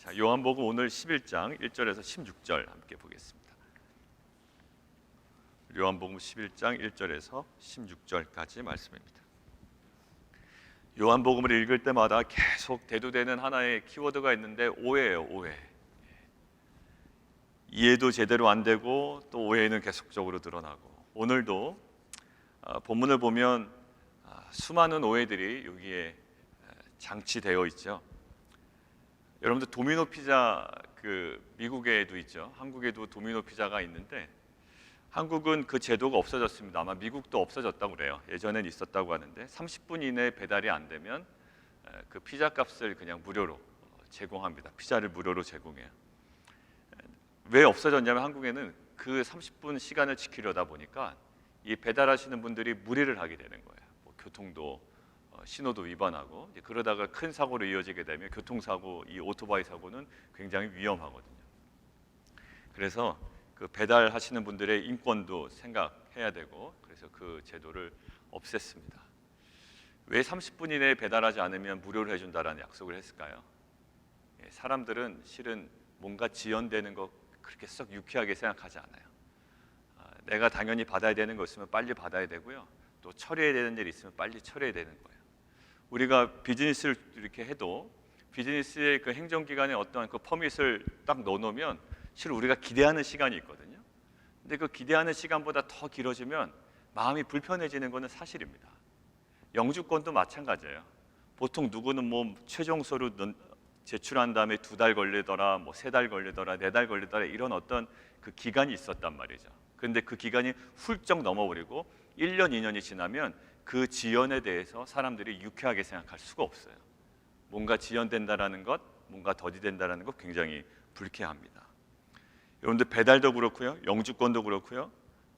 자, 요한복음 오늘 11장 1절에서 16절 함께 보겠습니다. 요한복음 11장 1절에서 16절까지 말씀입니다. 요한복음을 읽을 때마다 계속 대두되는 하나의 키워드가 있는데 오해예요. 오해. 이해도 제대로 안 되고 또 오해는 계속적으로 드러나고, 오늘도 본문을 보면 수많은 오해들이 여기에 장치되어 있죠. 여러분들 도미노 피자 미국에도 있죠. 한국에도 도미노 피자가 있는데 한국은 그 제도가 없어졌습니다. 아마 미국도 없어졌다고 그래요. 예전엔 있었다고 하는데 30분 이내에 배달이 안 되면 그 피자 값을 그냥 무료로 제공합니다. 피자를 무료로 제공해요. 왜 없어졌냐면 한국에는 그 30분 시간을 지키려다 보니까 이 배달하시는 분들이 무리를 하게 되는 거예요. 뭐 교통도 신호도 위반하고, 그러다가 큰 사고로 이어지게 되면 교통사고, 이 오토바이 사고는 굉장히 위험하거든요. 그래서 그 배달하시는 분들의 인권도 생각해야 되고, 그래서 그 제도를 없앴습니다. 왜 30분 이내에 배달하지 않으면 무료로 해준다라는 약속을 했을까요? 사람들은 실은 뭔가 지연되는 거 그렇게 썩 유쾌하게 생각하지 않아요. 내가 당연히 받아야 되는 거 있으면 빨리 받아야 되고요. 또 처리해야 되는 일이 있으면 빨리 처리해야 되는 거예요. 우리가 비즈니스를 이렇게 해도 비즈니스의 그 행정기관에 어떠한 그 퍼밋을 딱 넣어놓으면 실은 우리가 기대하는 시간이 있거든요. 근데 그 기대하는 시간보다 더 길어지면 마음이 불편해지는 것은 사실입니다. 영주권도 마찬가지예요. 보통 누구는 뭐 최종 서류 제출한 다음에 2달 걸리더라, 뭐 3달 걸리더라, 4달 걸리더라, 이런 어떤 그 기간이 있었단 말이죠. 그런데 그 기간이 훌쩍 넘어버리고 1년, 2년이 지나면 그 지연에 대해서 사람들이 유쾌하게 생각할 수가 없어요. 뭔가 지연된다라는 것, 뭔가 더디된다라는 것 굉장히 불쾌합니다. 여러분들 배달도 그렇고요, 영주권도 그렇고요,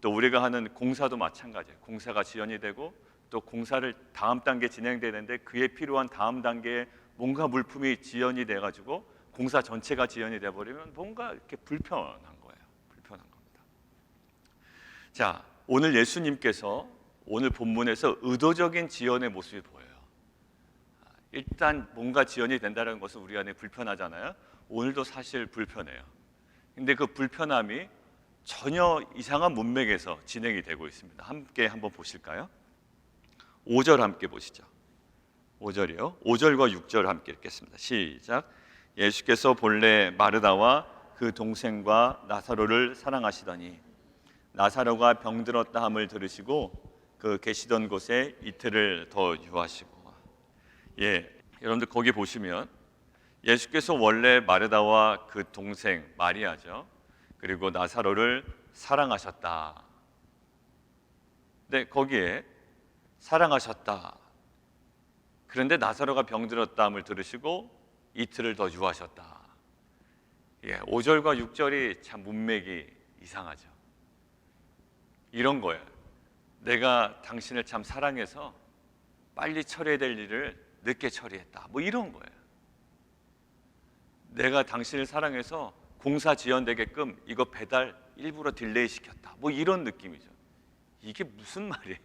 또 우리가 하는 공사도 마찬가지예요. 공사가 지연이 되고 또 공사를 다음 단계 진행되는데 그에 필요한 다음 단계에 뭔가 물품이 지연이 돼가지고 공사 전체가 지연이 돼버리면 뭔가 이렇게 불편한 거예요. 불편한 겁니다. 자, 오늘 예수님께서 오늘 본문에서 의도적인 지연의 모습이 보여요. 일단 뭔가 지연이 된다는 것은 우리 안에 불편하잖아요. 오늘도 사실 불편해요. 근데 그 불편함이 전혀 이상한 문맥에서 진행이 되고 있습니다. 함께 한번 보실까요? 5절 함께 보시죠. 5절이요. 5절과 6절 함께 읽겠습니다. 시작. 예수께서 본래 마르다와 그 동생과 나사로를 사랑하시더니 나사로가 병들었다 함을 들으시고 그 계시던 곳에 이틀을 더 유하시고. 여러분들 거기 보시면 예수께서 원래 마르다와 그 동생 마리아죠, 그리고 나사로를 사랑하셨다. 네, 거기에 사랑하셨다. 그런데 나사로가 병들었다 함을 들으시고 이틀을 더 유하셨다. 5절과 6절이 참 문맥이 이상하죠. 이런 거예요. 내가 당신을 참 사랑해서 빨리 처리해야 될 일을 늦게 처리했다, 뭐 이런 거예요. 내가 당신을 사랑해서 공사 지연되게끔 이거 배달 일부러 딜레이 시켰다, 뭐 이런 느낌이죠. 이게 무슨 말이에요?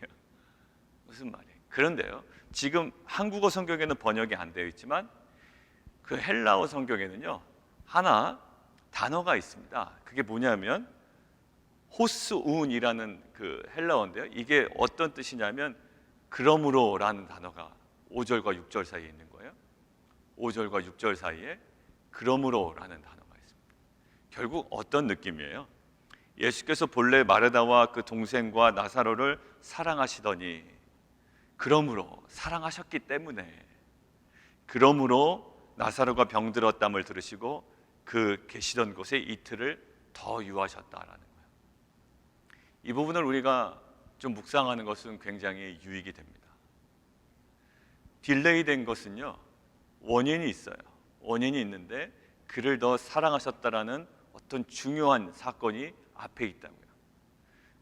무슨 말이에요? 그런데요, 지금 한국어 성경에는 번역이 안 되어 있지만 그 헬라어 성경에는요 하나 단어가 있습니다. 그게 뭐냐면 호스운이라는 그 헬라어인데요, 이게 어떤 뜻이냐면 그러므로라는 단어가 5절과 6절 사이에 있는 거예요. 5절과 6절 사이에 그러므로라는 단어가 있습니다. 결국 어떤 느낌이에요? 예수께서 본래 마르다와 그 동생과 나사로를 사랑하시더니, 그러므로 사랑하셨기 때문에, 그러므로 나사로가 병들었담을 들으시고 그 계시던 곳에 이틀을 더 유하셨다라는 거예요. 이 부분을 우리가 좀 묵상하는 것은 굉장히 유익이 됩니다. 딜레이 된 것은요 원인이 있어요. 원인이 있는데 그를 더 사랑하셨다라는 어떤 중요한 사건이 앞에 있다고요.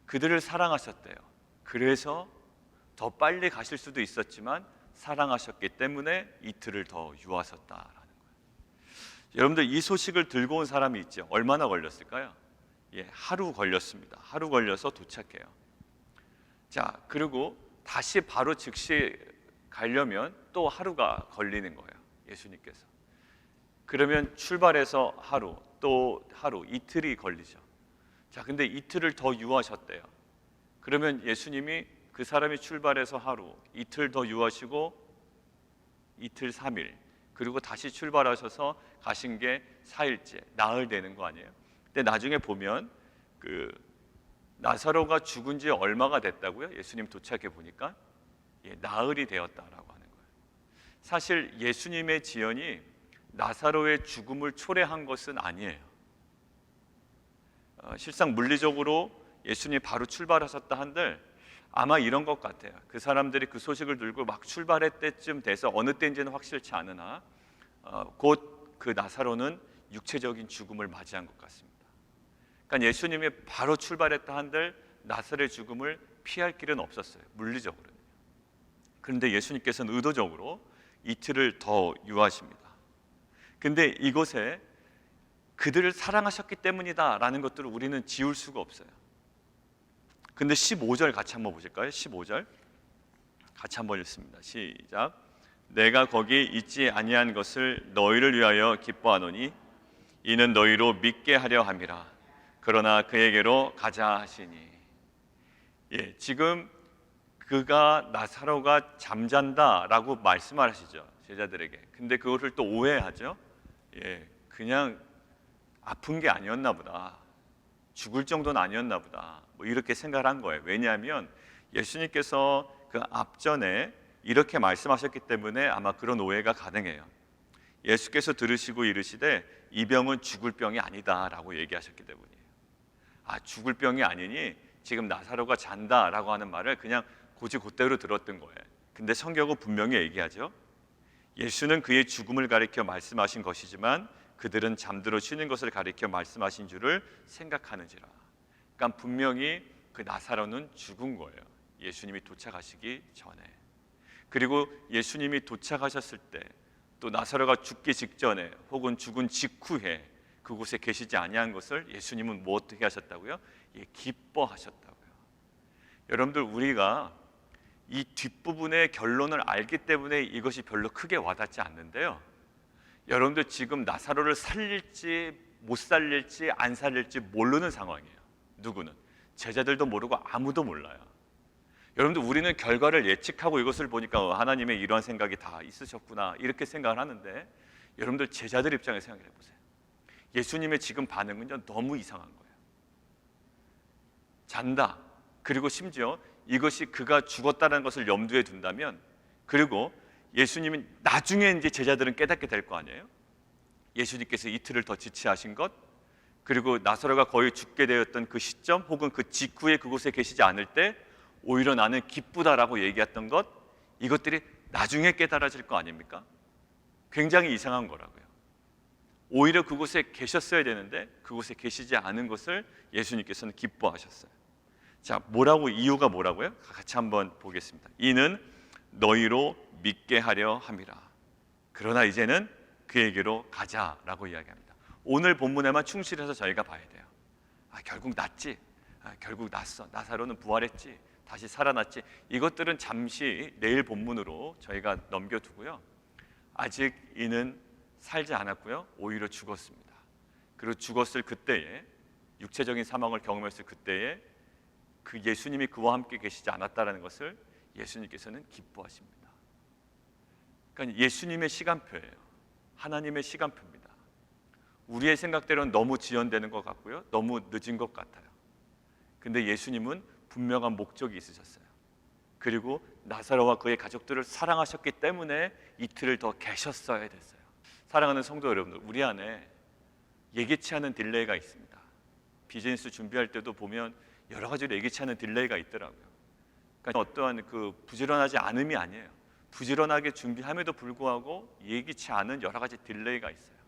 그들을 사랑하셨대요. 그래서 더 빨리 가실 수도 있었지만 사랑하셨기 때문에 이틀을 더 유하셨다라는 거예요. 여러분들 이 소식을 들고 온 사람이 있죠. 얼마나 걸렸을까요? 하루 걸렸습니다. 하루 걸려서 도착해요. 자, 그리고 다시 바로 즉시 가려면 또 하루가 걸리는 거예요. 예수님께서. 그러면 출발해서 하루, 또 하루, 이틀이 걸리죠. 자, 근데 이틀을 더 유하셨대요. 그러면 예수님이 그 사람이 출발해서 하루, 이틀 더 유하시고 이틀 3일, 그리고 다시 출발하셔서 가신 게 4일째, 나흘 되는 거 아니에요? 근데 나중에 보면 그 나사로가 죽은 지 얼마가 됐다고요? 예수님 도착해 보니까 나흘이 되었다라고 하는 거예요. 사실 예수님의 지연이 나사로의 죽음을 초래한 것은 아니에요. 실상 물리적으로 예수님이 바로 출발하셨다 한들 아마 이런 것 같아요. 그 사람들이 그 소식을 들고 막 출발할 때쯤 돼서 어느 때인지는 확실치 않으나 곧 그 나사로는 육체적인 죽음을 맞이한 것 같습니다. 그러니까 예수님이 바로 출발했다 한들 나사로의 죽음을 피할 길은 없었어요. 물리적으로는. 그런데 예수님께서는 의도적으로 이틀을 더 유하십니다. 근데 이곳에 그들을 사랑하셨기 때문이다라는 것들을 우리는 지울 수가 없어요. 근데 15절 같이 한번 보실까요? 15절 같이 한번 읽습니다. 시작. 내가 거기 있지 아니한 것을 너희를 위하여 기뻐하노니 이는 너희로 믿게 하려 함이라. 그러나 그에게로 가자 하시니. 지금 그가 나사로가 잠잔다라고 말씀을 하시죠, 제자들에게. 근데 그것을 또 오해하죠. 그냥 아픈 게 아니었나 보다, 죽을 정도는 아니었나 보다, 뭐 이렇게 생각을 한 거예요. 왜냐하면 예수님께서 그 앞전에 이렇게 말씀하셨기 때문에 아마 그런 오해가 가능해요. 예수께서 들으시고 이르시되 이 병은 죽을 병이 아니다라고 얘기하셨기 때문이에요. 죽을 병이 아니니 지금 나사로가 잔다라고 하는 말을 그냥 곧대로 들었던 거예요. 근데 성경은 분명히 얘기하죠. 예수는 그의 죽음을 가리켜 말씀하신 것이지만 그들은 잠들어 쉬는 것을 가리켜 말씀하신 줄을 생각하는지라. 그러니까 분명히 그 나사로는 죽은 거예요. 예수님이 도착하시기 전에. 그리고 예수님이 도착하셨을 때 또 나사로가 죽기 직전에 혹은 죽은 직후에 그곳에 계시지 아니한 것을 예수님은 뭐 어떻게 하셨다고요? 기뻐하셨다고요. 여러분들, 우리가 이 뒷부분의 결론을 알기 때문에 이것이 별로 크게 와닿지 않는데요, 여러분들 지금 나사로를 살릴지 못 살릴지 안 살릴지 모르는 상황이에요. 누구는? 제자들도 모르고 아무도 몰라요. 여러분들, 우리는 결과를 예측하고 이것을 보니까 하나님의 이러한 생각이 다 있으셨구나 이렇게 생각을 하는데, 여러분들 제자들 입장에서 생각해 보세요. 예수님의 지금 반응은요 너무 이상한 거예요. 잔다, 그리고 심지어 이것이 그가 죽었다는 것을 염두에 둔다면, 그리고 예수님은 나중에 이제 제자들은 깨닫게 될 거 아니에요. 예수님께서 이틀을 더 지체하신 것, 그리고 나사로가 거의 죽게 되었던 그 시점 혹은 그 직후에 그곳에 계시지 않을 때 오히려 나는 기쁘다라고 얘기했던 것, 이것들이 나중에 깨달아질 거 아닙니까? 굉장히 이상한 거라고요. 오히려 그곳에 계셨어야 되는데 그곳에 계시지 않은 것을 예수님께서는 기뻐하셨어요. 자, 이유가 뭐라고요? 같이 한번 보겠습니다. 이는 너희로 믿게 하려 함이라. 그러나 이제는 그에게로 가자라고 이야기합니다. 오늘 본문에만 충실해서 저희가 봐야 돼요. 결국 낫지, 결국 낫어, 나사로는 부활했지, 다시 살아났지, 이것들은 잠시 내일 본문으로 저희가 넘겨두고요, 아직 이는 살지 않았고요, 오히려 죽었습니다. 그리고 죽었을 그때에, 육체적인 사망을 경험했을 그때에 그 예수님이 그와 함께 계시지 않았다는 것을 예수님께서는 기뻐하십니다. 그러니까 예수님의 시간표예요. 하나님의 시간표입니다. 우리의 생각대로는 너무 지연되는 것 같고요, 너무 늦은 것 같아요. 근데 예수님은 분명한 목적이 있으셨어요. 그리고 나사로와 그의 가족들을 사랑하셨기 때문에 이틀을 더 계셨어야 됐어요. 사랑하는 성도 여러분들, 우리 안에 예기치 않은 딜레이가 있습니다. 비즈니스 준비할 때도 보면 여러 가지로 예기치 않은 딜레이가 있더라고요. 그러니까 어떠한 그 부지런하지 않음이 아니에요. 부지런하게 준비함에도 불구하고 예기치 않은 여러 가지 딜레이가 있어요.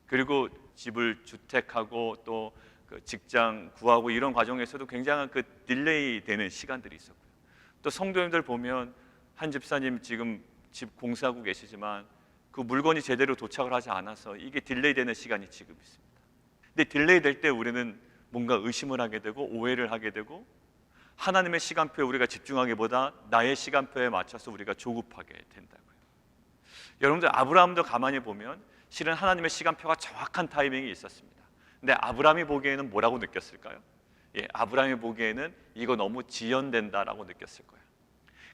그리고 집을 주택하고 또 그 직장 구하고 이런 과정에서도 굉장한 그 딜레이 되는 시간들이 있었고요. 또 성도님들 보면 한 집사님 지금 집 공사하고 계시지만 그 물건이 제대로 도착을 하지 않아서 이게 딜레이 되는 시간이 지금 있습니다. 근데 딜레이 될 때 우리는 뭔가 의심을 하게 되고 오해를 하게 되고, 하나님의 시간표에 우리가 집중하기보다 나의 시간표에 맞춰서 우리가 조급하게 된다고요. 여러분들, 아브라함도 가만히 보면 실은 하나님의 시간표가 정확한 타이밍이 있었습니다. 근데 아브라함이 보기에는 뭐라고 느꼈을까요? 아브라함이 보기에는 이거 너무 지연된다라고 느꼈을 거예요.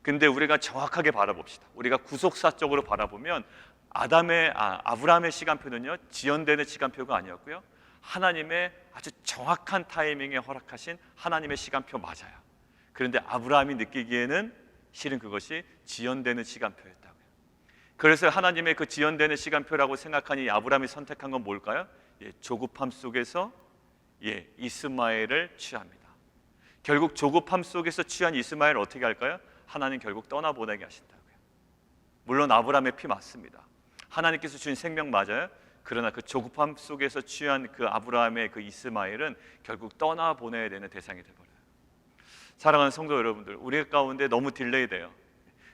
근데 우리가 정확하게 바라봅시다. 우리가 구속사적으로 바라보면 아브라함의 시간표는요, 지연되는 시간표가 아니었고요, 하나님의 아주 정확한 타이밍에 허락하신 하나님의 시간표 맞아요. 그런데 아브라함이 느끼기에는 실은 그것이 지연되는 시간표였다고요. 그래서 하나님의 그 지연되는 시간표라고 생각하니 아브라함이 선택한 건 뭘까요? 조급함 속에서 이스마엘을 취합니다. 결국 조급함 속에서 취한 이스마엘을 어떻게 할까요? 하나님 결국 떠나보내게 하신다고요. 물론 아브라함의 피 맞습니다. 하나님께서 주신 생명 맞아요. 그러나 그 조급함 속에서 취한 그 아브라함의 그 이스마엘은 결국 떠나보내야 되는 대상이 되어버려요. 사랑하는 성도 여러분들, 우리 가운데 너무 딜레이 돼요.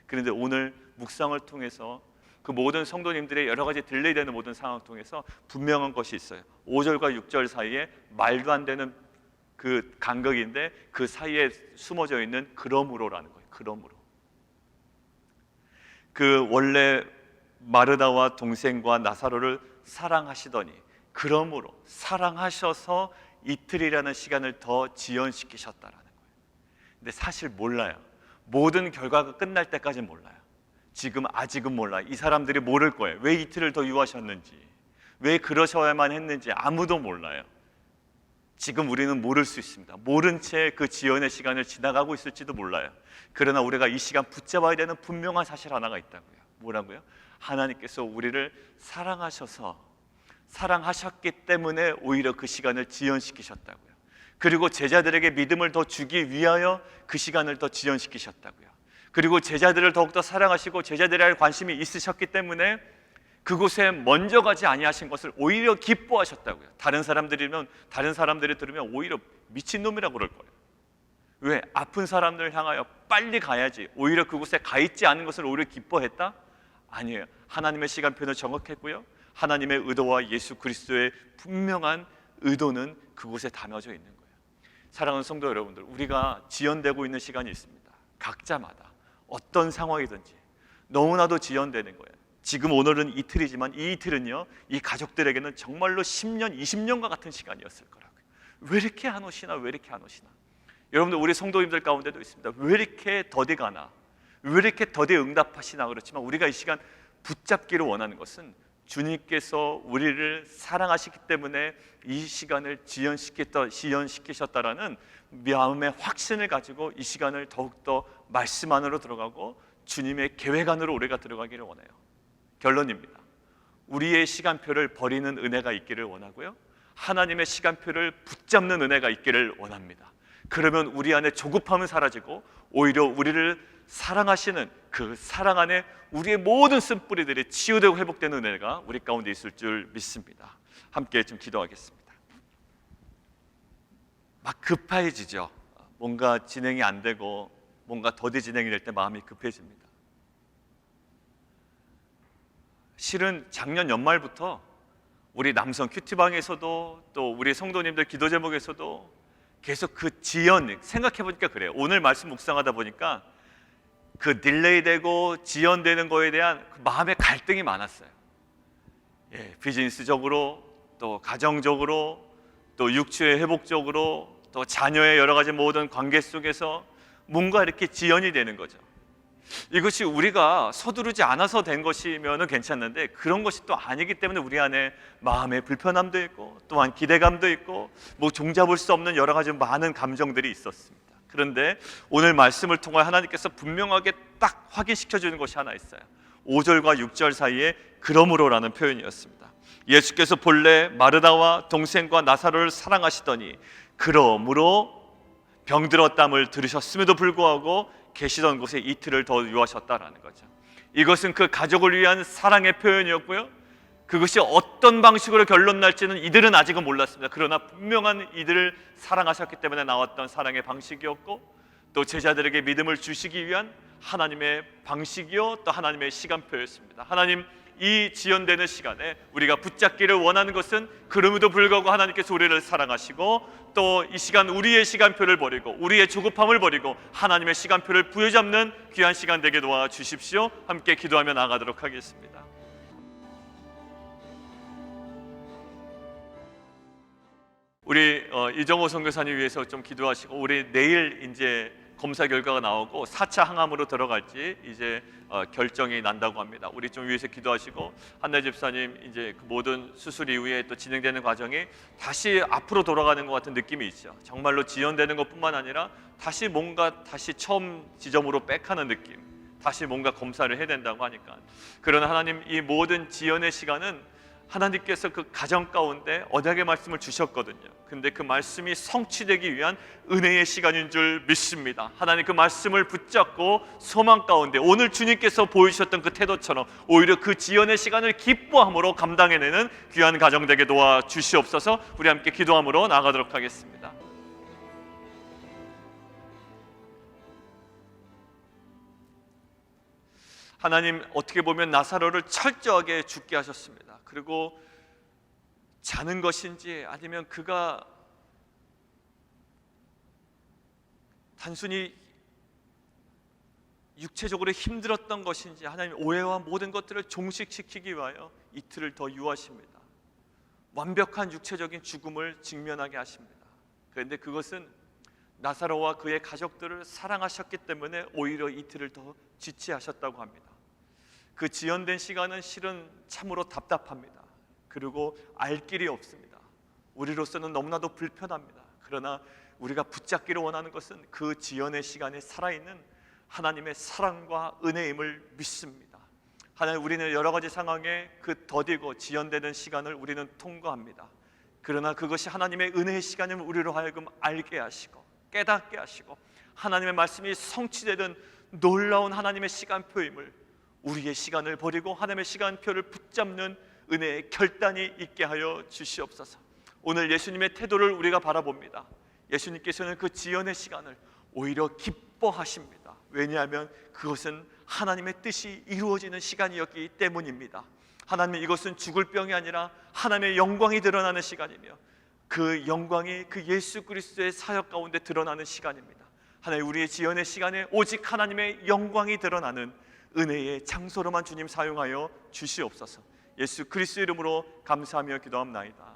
그런데 오늘 묵상을 통해서 그 모든 성도님들의 여러 가지 딜레이 되는 모든 상황을 통해서 분명한 것이 있어요. 5절과 6절 사이에 말도 안 되는 그 간격인데 그 사이에 숨어져 있는 그러므로라는 거예요. 그러므로. 그 원래 마르다와 동생과 나사로를 사랑하시더니 그러므로 사랑하셔서 이틀이라는 시간을 더 지연시키셨다라는 거예요. 근데 사실 몰라요. 모든 결과가 끝날 때까지 몰라요. 아직은 몰라요. 이 사람들이 모를 거예요. 왜 이틀을 더 유하셨는지, 왜 그러셔야만 했는지 아무도 몰라요. 지금 우리는 모를 수 있습니다. 모른 채 그 지연의 시간을 지나가고 있을지도 몰라요. 그러나 우리가 이 시간 붙잡아야 되는 분명한 사실 하나가 있다고요. 뭐라고요? 하나님께서 우리를 사랑하셨기 때문에 오히려 그 시간을 지연시키셨다고요. 그리고 제자들에게 믿음을 더 주기 위하여 그 시간을 더 지연시키셨다고요. 그리고 제자들을 더욱더 사랑하시고 제자들에 관심이 있으셨기 때문에 그곳에 먼저 가지 아니하신 것을 오히려 기뻐하셨다고요. 다른 사람들이 들으면 오히려 미친놈이라고 그럴 거예요. 왜? 아픈 사람들을 향하여 빨리 가야지, 오히려 그곳에 가 있지 않은 것을 오히려 기뻐했다? 아니에요. 하나님의 시간표는 정확했고요, 하나님의 의도와 예수 그리스도의 분명한 의도는 그곳에 담겨져 있는 거예요. 사랑하는 성도 여러분들, 우리가 지연되고 있는 시간이 있습니다. 각자마다 어떤 상황이든지 너무나도 지연되는 거예요. 지금 오늘은 이틀이지만 이 이틀은요, 이 가족들에게는 정말로 10년, 20년과 같은 시간이었을 거라고요. 왜 이렇게 안 오시나? 왜 이렇게 안 오시나? 여러분들, 우리 성도님들 가운데도 있습니다. 왜 이렇게 더디 가나? 왜 이렇게 더디 응답하시나? 그렇지만 우리가 이 시간 붙잡기를 원하는 것은 주님께서 우리를 사랑하시기 때문에 이 시간을 지연시키셨다라는 마음의 확신을 가지고 이 시간을 더욱더 말씀 안으로 들어가고 주님의 계획 안으로 우리가 들어가기를 원해요. 결론입니다. 우리의 시간표를 버리는 은혜가 있기를 원하고요, 하나님의 시간표를 붙잡는 은혜가 있기를 원합니다. 그러면 우리 안에 조급함은 사라지고 오히려 우리를 사랑하시는 그 사랑 안에 우리의 모든 쓴뿌리들이 치유되고 회복되는 은혜가 우리 가운데 있을 줄 믿습니다. 함께 좀 기도하겠습니다. 막 급해지죠. 뭔가 진행이 안 되고 뭔가 더디 진행이 될 때 마음이 급해집니다. 실은 작년 연말부터 우리 남성 큐티방에서도 또 우리 성도님들 기도 제목에서도 계속 그 지연, 생각해보니까 그래요. 오늘 말씀 묵상하다 보니까 그 딜레이되고 지연되는 거에 대한 그 마음의 갈등이 많았어요. 비즈니스적으로, 또 가정적으로, 또 육체의 회복적으로, 또 자녀의 여러 가지 모든 관계 속에서 뭔가 이렇게 지연이 되는 거죠. 이것이 우리가 서두르지 않아서 된 것이면 괜찮는데 그런 것이 또 아니기 때문에 우리 안에 마음의 불편함도 있고 또한 기대감도 있고 뭐 종잡을 수 없는 여러 가지 많은 감정들이 있었습니다. 그런데 오늘 말씀을 통해 하나님께서 분명하게 딱 확인시켜 주는 것이 하나 있어요. 5절과 6절 사이에 그러므로라는 표현이었습니다. 예수께서 본래 마르다와 동생과 나사로를 사랑하시더니 그러므로 병들었담을 들으셨음에도 불구하고 계시던 곳에 이틀을 더 유하셨다라는 거죠. 이것은 그 가족을 위한 사랑의 표현이었고요, 그것이 어떤 방식으로 결론 날지는 이들은 아직은 몰랐습니다. 그러나 분명한 이들을 사랑하셨기 때문에 나왔던 사랑의 방식이었고, 또 제자들에게 믿음을 주시기 위한 하나님의 방식이요 또 하나님의 시간표였습니다. 하나님, 이 지연되는 시간에 우리가 붙잡기를 원하는 것은 그럼에도 불구하고 하나님께서 우리를 사랑하시고 또 이 시간 우리의 시간표를 버리고 우리의 조급함을 버리고 하나님의 시간표를 부여잡는 귀한 시간 되게 도와주십시오. 함께 기도하며 나아가도록 하겠습니다. 이정호 선교사님 위해서 좀 기도하시고, 우리 내일 이제 검사 결과가 나오고 4차 항암으로 들어갈지 이제 결정이 난다고 합니다. 우리 좀 위해서 기도하시고, 한나 집사님 이제 그 모든 수술 이후에 또 진행되는 과정이 다시 앞으로 돌아가는 것 같은 느낌이 있죠. 정말로 지연되는 것뿐만 아니라 다시 처음 지점으로 백하는 느낌, 다시 뭔가 검사를 해야 된다고 하니까. 그러나 하나님, 이 모든 지연의 시간은 하나님께서 그 가정 가운데 언약의 말씀을 주셨거든요. 근데 그 말씀이 성취되기 위한 은혜의 시간인 줄 믿습니다. 하나님, 그 말씀을 붙잡고 소망 가운데 오늘 주님께서 보여주셨던 그 태도처럼 오히려 그 지연의 시간을 기뻐함으로 감당해내는 귀한 가정 되게 도와주시옵소서. 우리 함께 기도함으로 나아가도록 하겠습니다. 하나님, 어떻게 보면 나사로를 철저하게 죽게 하셨습니다. 그리고 자는 것인지 아니면 그가 단순히 육체적으로 힘들었던 것인지 하나님, 오해와 모든 것들을 종식시키기 위하여 이틀을 더 유하십니다. 완벽한 육체적인 죽음을 직면하게 하십니다. 그런데 그것은 나사로와 그의 가족들을 사랑하셨기 때문에 오히려 이틀을 더 지체하셨다고 합니다. 그 지연된 시간은 실은 참으로 답답합니다. 그리고 알 길이 없습니다. 우리로서는 너무나도 불편합니다. 그러나 우리가 붙잡기를 원하는 것은 그 지연의 시간에 살아있는 하나님의 사랑과 은혜임을 믿습니다. 하나님, 우리는 여러 가지 상황에 그 더디고 지연되는 시간을 우리는 통과합니다. 그러나 그것이 하나님의 은혜의 시간임을 우리로 하여금 알게 하시고 깨닫게 하시고 하나님의 말씀이 성취되는 놀라운 하나님의 시간표임을, 우리의 시간을 버리고 하나님의 시간표를 붙잡는 은혜의 결단이 있게 하여 주시옵소서. 오늘 예수님의 태도를 우리가 바라봅니다. 예수님께서는 그 지연의 시간을 오히려 기뻐하십니다. 왜냐하면 그것은 하나님의 뜻이 이루어지는 시간이었기 때문입니다. 하나님, 이것은 죽을 병이 아니라 하나님의 영광이 드러나는 시간이며 그 영광이 그 예수 그리스도의 사역 가운데 드러나는 시간입니다. 하나님, 우리의 지연의 시간에 오직 하나님의 영광이 드러나는 은혜의 장소로만 주님 사용하여 주시옵소서. 예수 그리스도 이름으로 감사하며 기도합나이다.